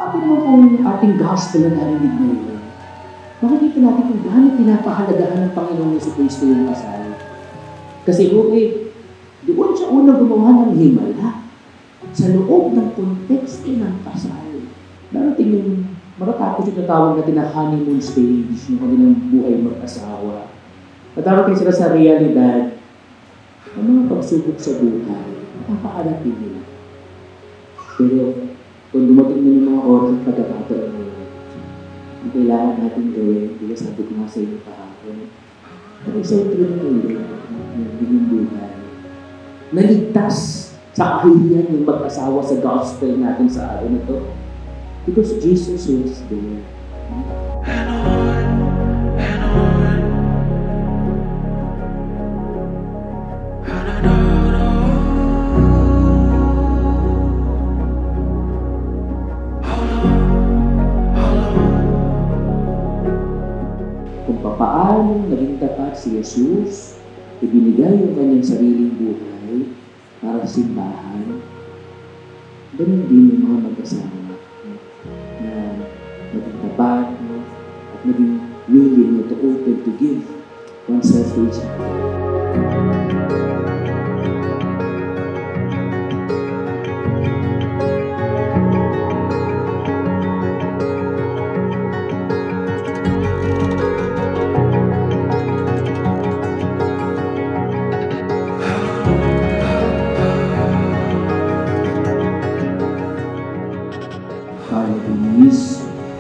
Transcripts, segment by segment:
Pati naman po yung ating gospel na narinig ngayon, makikita natin kung gaano pinapahalagahan ng Panginoong Jesucristo yung kasal. Kasi doon siya unang gumawa ng himala sa loob ng konteksto ng kasal. Darating yung matatapos yung natawag natin na honeymoon stage, yung kanilang buhay mag-asawa. Matarating sila sa realidad ng mga pagsubok sa buhay, napakarating nila. Pero kung dumating na yung mga oras at pagkakataon nila, ang kailangan natin gawin, diba sabi ko nga sa inyo kahapon, ang sentro ng ulo, yung buhay, naligtas sa kahihiyan yung mag-asawa sa gospel natin sa araw na ito. Because Jesus was there. Kung paano naging tapat si Jesus, ibinigay yung kanyang sariling buhay para sa simbahan, ganun din yung mga mag-asawa na maging tapat at maging willing to open to give oneself to each other.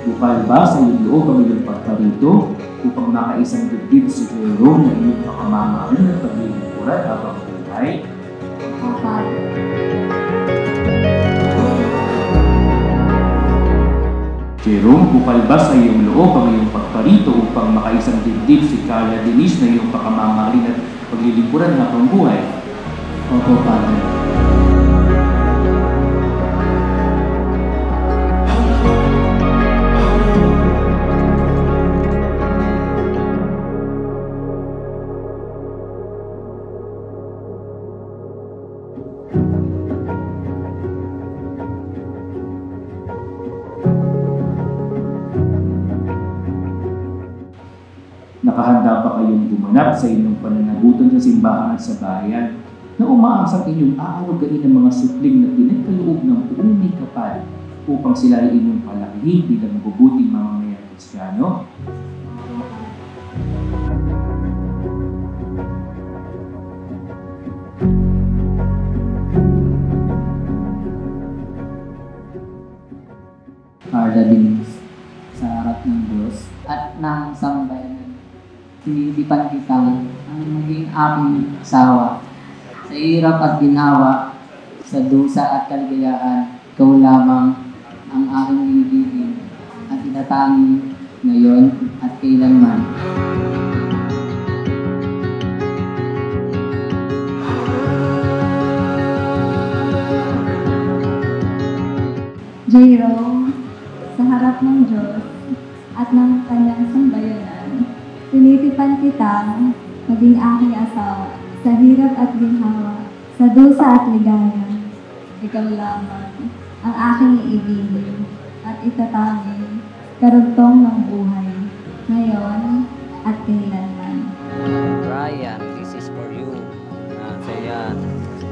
Bukal ba sa iyong loob ang iyong pagkarito upang nakaisang dibdib si Jerome na iyong pakamamahalin at paglilingkuran habang buhay? Jerome, bukal ba sa iyong loob ang iyong pagkarito upang makaisang dibdib si Carla Denise na iyong pakamamahalin at paglilingkuran habang buhay? Opo, Father. Nakahanda ba kayong gumanap sa inyong pananagutan sa simbahan at sa bayan na umaasang inyong aawagain ng mga supling na pinagkaloob ng buong may kapal upang sila ay inyong palakihin bilang mabubuting mamamayang Kristiyano? Carla Denise, sa harap ng Diyos at ng sambayanan, sinilipan kitang ang maging aking asawa. Sa hirap at ginawa, sa dusa at kaligayahan, ikaw lamang ang aking ibigin at itatangi ngayon at kailanman. Jerome, sa harap ng Diyos at ng kanyang sambayanan, tinitipan kitang maging aking asawa, sa hirap at ginhawa, sa dusa at ligaya. Ikaw lamang ang aking iibigin at itatangi, karugtong ng buhay, ngayon at kailanman. Brian, this is for you. So yan.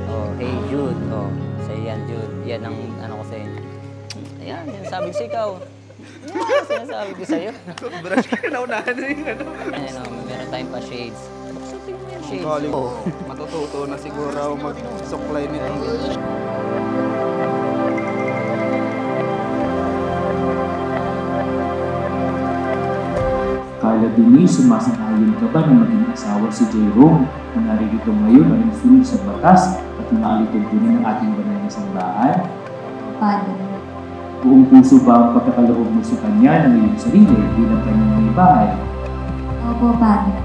Oh, hey Jude. Oh, so yan Jude. Yan ang ano ko sa inyo. Ayan, yung sabi ko sa ikaw. Yan, sinasabi ko sa'yo. Brush ka na unahan na yung ano. Ayan o, meron tayong pa shades. Sutin mo yung shades. Galing ko. Matututo na siguro ako mag-suklay nito. Carla Denise, sumasang-ayon ka ba na maging asawa si Jerome na naririto ngayon na nagsunod sa batas at naalituntunin ng ating banal na simbahan? Father. Buong puso ba ang pagkakaloob mo sa kanya ng iyong sarili bilang kanyang may bahay? Opo, Father.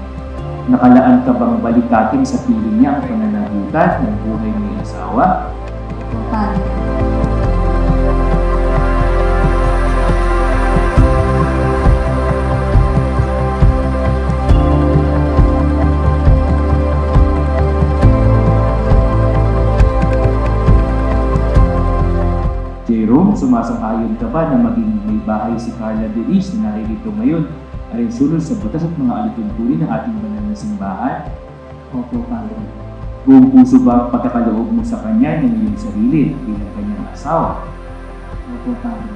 Nakalaan ka bang balikatin sa piling niya ang pananagutan ng buhay ng iyong asawa? Opo, Father. Jerome, sumasang-ayon ka ba na maging may bahay si Carla Denise na naririto ngayon alinsunod sa batas at mga alituntunin ng ating banal na simbahan? Opo, Padre. Buong puso ba ang pagkakaloob mo sa kanya ng iyong sarili bilang kanyang asawa? Opo, Padre.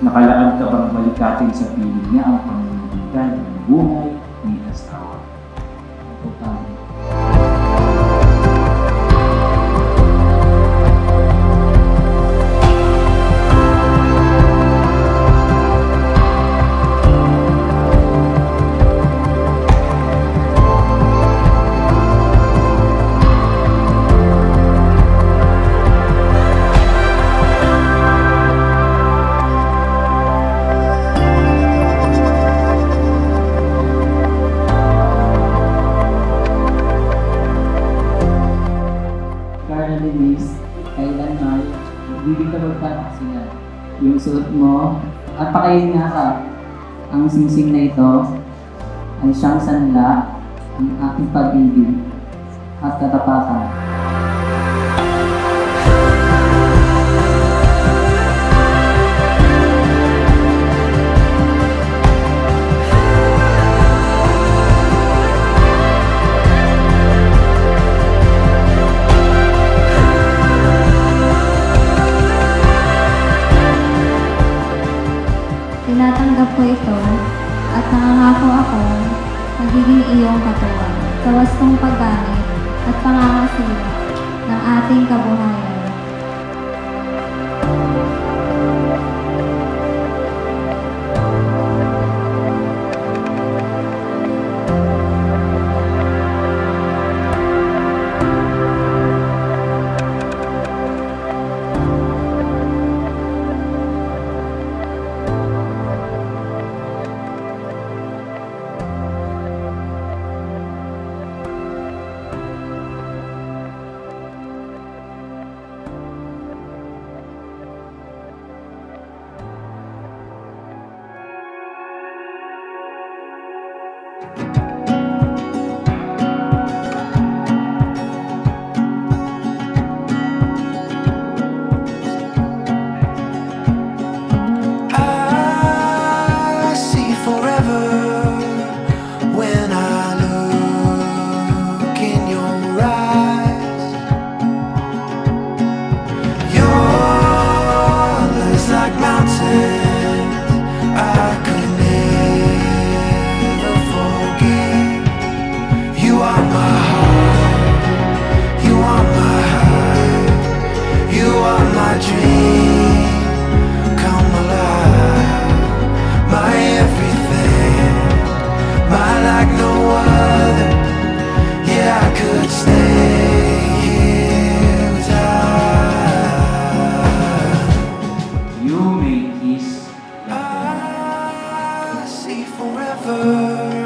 Nakalaan ka bang malikatin sa piling niya ang pamumuhutan ng buhay ni asawa? Opo, Padre. Carla Denise, kailanman, hindi ka magpapasinan. Yung suot mo, at pakayin nga ka, ang singsing na ito ay siyang sanla ng aking pag-ibig at katapatan. Tinatanggap ko ito at nangangako ako magiging iyong katuwang sa wastong paggamit at pangangasila ng ating kabuhayan. I see forever when I look in your eyes. Your love's like mountains I could never forget. You are my heart, you are my heart, you are my dream come alive, my everything, my like no other. Yeah, I could stay here without. You may kiss I see forever